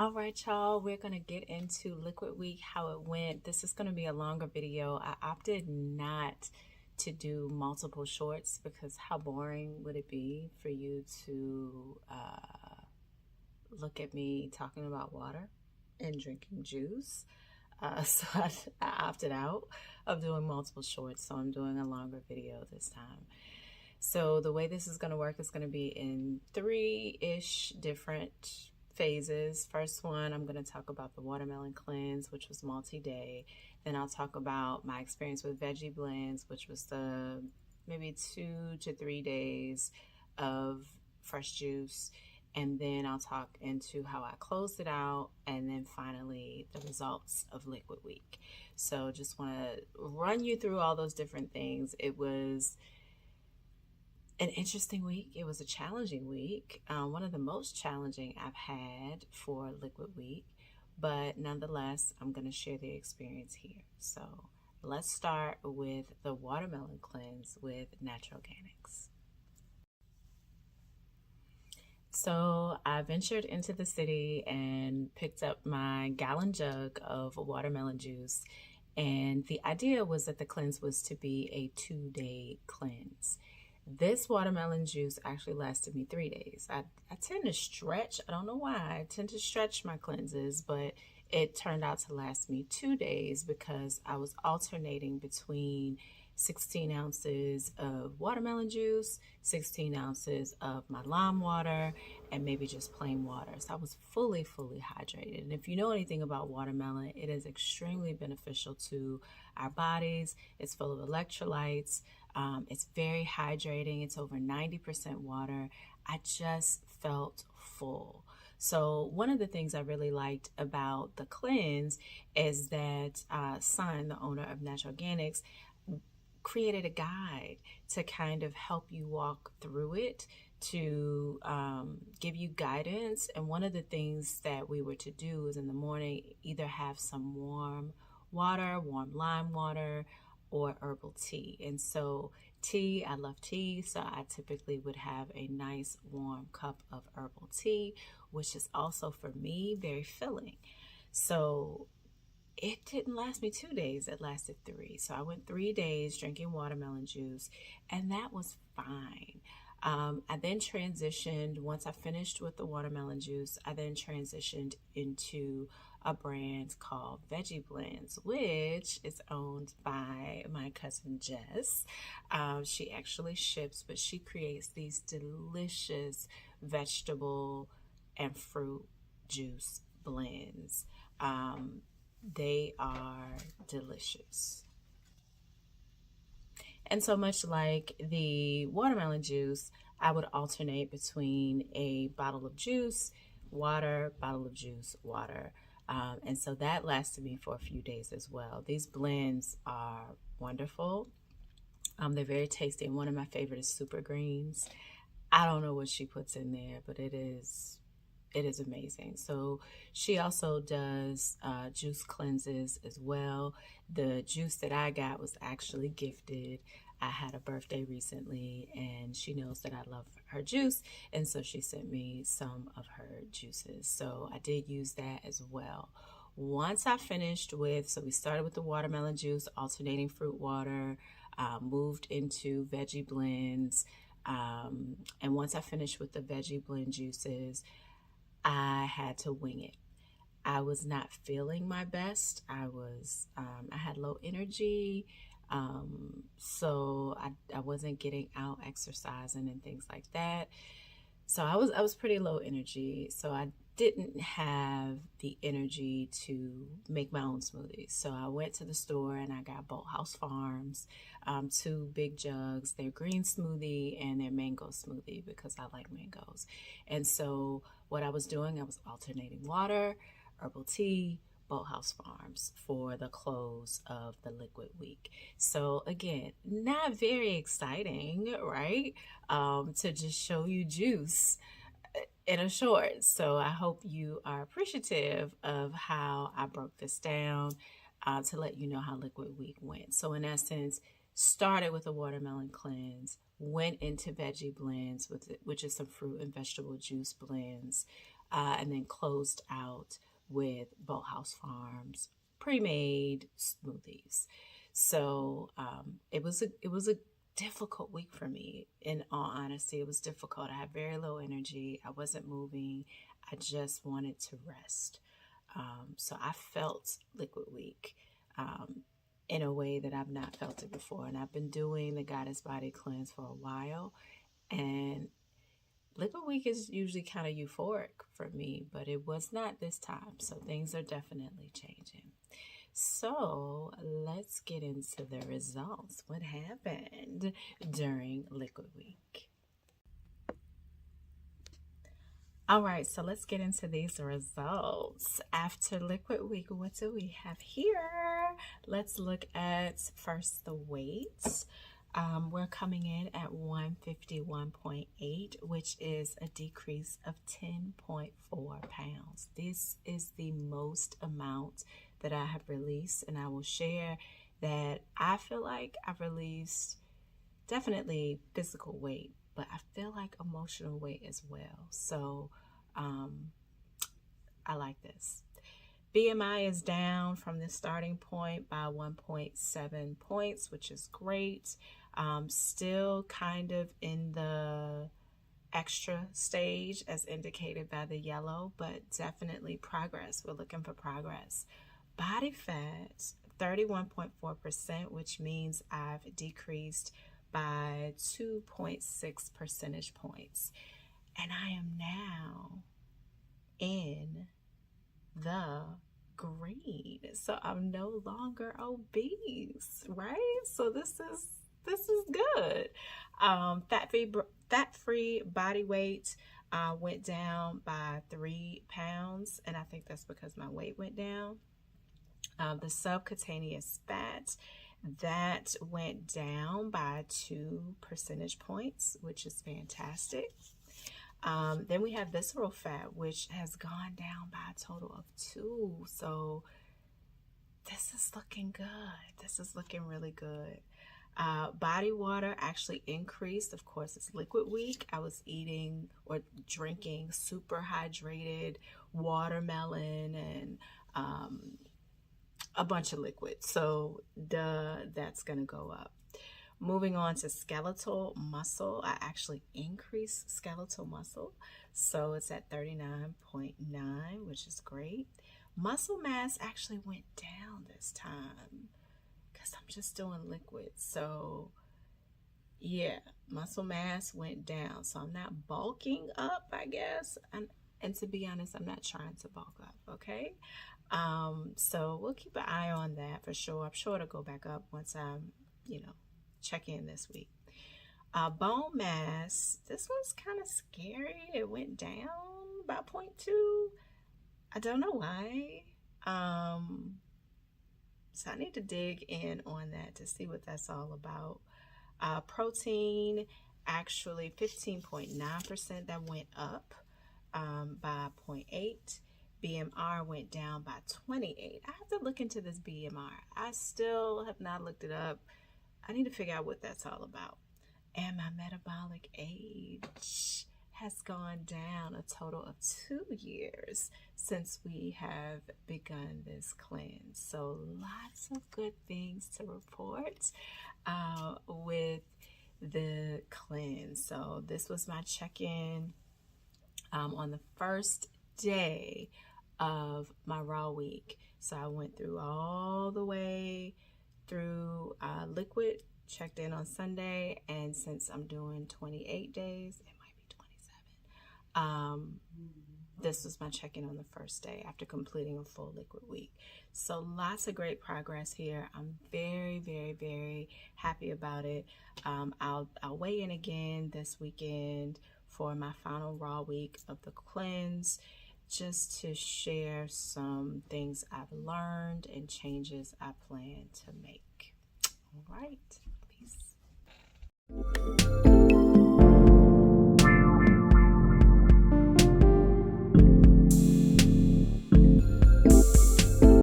All right, y'all, we're going to get into Liquid Week, how it went. This is going to be a longer video. I opted not to do multiple shorts because how boring would it be for you to look at me talking about water and drinking juice? So I opted out of doing multiple shorts, so I'm doing a longer video this time. So the way this is going to work is going to be in three-ish different phases. First one, I'm going to talk about the watermelon cleanse, which was multi-day. Then I'll talk about my experience with veggie blends, which was the maybe 2 to 3 days of fresh juice. And then I'll talk into how I closed it out, and then finally the results of Liquid Week. So just want to run you through all those different things. It was an interesting week. It was a challenging week, one of the most challenging I've had for Liquid Week, but nonetheless, I'm going to share the experience here. So let's start with the watermelon cleanse with Natural Organics. So I ventured into the city and picked up my gallon jug of watermelon juice. And the idea was that the cleanse was to be a 2-day cleanse. This watermelon juice actually lasted me 3 days. I tend to stretch. I don't know why. I tend to stretch my cleanses, but it turned out to last me 2 days because I was alternating between 16 ounces of watermelon juice, 16 ounces of my lime water, and maybe just plain water. So I was fully hydrated. And if you know anything about watermelon, it is extremely beneficial to our bodies. It's full of electrolytes. It's very hydrating. It's over 90% water. I just felt full. So one of the things I really liked about the cleanse is that Sun, the owner of Natural Organics, created a guide to kind of help you walk through it, to give you guidance. And one of the things that we were to do is in the morning either have some warm water, warm lime water, or herbal tea. And so tea, I love tea, so I typically would have a nice warm cup of herbal tea, which is also for me very filling. So it didn't last me 2 days, it lasted 3. So I went 3 days drinking watermelon juice, and that was fine. I then transitioned, once I finished with the watermelon juice, I then transitioned into a brand called Veggie Blends, which is owned by my cousin Jess. She actually ships, but she creates these delicious vegetable and fruit juice blends. They are delicious. And so much like the watermelon juice, I would alternate between a bottle of juice, water, bottle of juice, water. And so that lasted me for a few days as well. These blends are wonderful. They're very tasty. And one of my favorite is Super Greens. I don't know what she puts in there, but it is amazing. So she also does juice cleanses as well. The juice that I got was actually gifted. I had a birthday recently, and she knows that I love her juice, and so she sent me some of her juices. So I did use that as well. Once I finished with, so we started with the watermelon juice, alternating fruit water, moved into veggie blends, and once I finished with the veggie blend juices, I had to wing it. I was not feeling my best. I had low energy. So I wasn't getting out exercising and things like that. So I was pretty low energy. So I didn't have the energy to make my own smoothies. So I went to the store and I got Bolthouse Farms, 2 big jugs, their green smoothie and their mango smoothie because I like mangoes. And so what I was doing, I was alternating water, herbal tea, Bolthouse Farms for the close of the Liquid Week. So again, not very exciting, right? To just show you juice in a short. So I hope you are appreciative of how I broke this down to let you know how Liquid Week went. So in essence, started with a watermelon cleanse, went into veggie blends, which is some fruit and vegetable juice blends, and then closed out with Boathouse Farms pre-made smoothies. So it was a difficult week for me. In all honesty, it was difficult. I had very low energy. I wasn't moving. I just wanted to rest. So I felt Liquid Week in a way that I've not felt it before. And I've been doing the Goddess Body Cleanse for a while. And Liquid Week is usually kind of euphoric for me, but it was not this time. So things are definitely changing. So let's get into the results. What happened during Liquid Week? All right, so let's get into these results. After Liquid Week, what do we have here? Let's look at first the weights. We're coming in at 151.8, which is a decrease of 10.4 pounds. This is the most amount that I have released, and I will share that I feel like I've released definitely physical weight, but I feel like emotional weight as well. So I like this. BMI is down from the starting point by 1.7 points, which is great. Still kind of in the extra stage as indicated by the yellow, but definitely progress. We're looking for progress. Body fat, 31.4%, which means I've decreased by 2.6 percentage points. And I am now in the green. So I'm no longer obese, right? So this is good. Fat-free body weight went down by 3 pounds, and I think that's because my weight went down. The subcutaneous fat, that went down by 2 percentage points, which is fantastic. Then we have visceral fat, which has gone down by a total of 2. So this is looking good. This is looking really good. Body water actually increased. Of course, it's Liquid Week. I was eating or drinking super hydrated watermelon and a bunch of liquids. So that's going to go up. Moving on to skeletal muscle, I actually increased skeletal muscle. So it's at 39.9, which is great. Muscle mass actually went down this time because I'm just doing liquids. So yeah, muscle mass went down. So I'm not bulking up, I guess. And to be honest, I'm not trying to bulk up, okay? So we'll keep an eye on that for sure. I'm sure it'll go back up once I'm, check in this week. Bone mass, this one's kind of scary. It went down by 0.2. I don't know why. So I need to dig in on that to see what that's all about. Protein, actually 15.9%, that went up by 0.8. BMR went down by 28. I have to look into this BMR. I still have not looked it up. I need to figure out what that's all about. And my metabolic age has gone down a total of 2 years since we have begun this cleanse. So lots of good things to report with the cleanse. So this was my check-in on the first day of my raw week. So I went through all the way through liquid, checked in on Sunday, and since I'm doing 28 days, it might be 27. This was my check-in on the first day after completing a full liquid week. So lots of great progress here. I'm very, very, very happy about it. I'll weigh in again this weekend for my final raw week of the cleanse, just to share some things I've learned and changes I plan to make. All right, peace.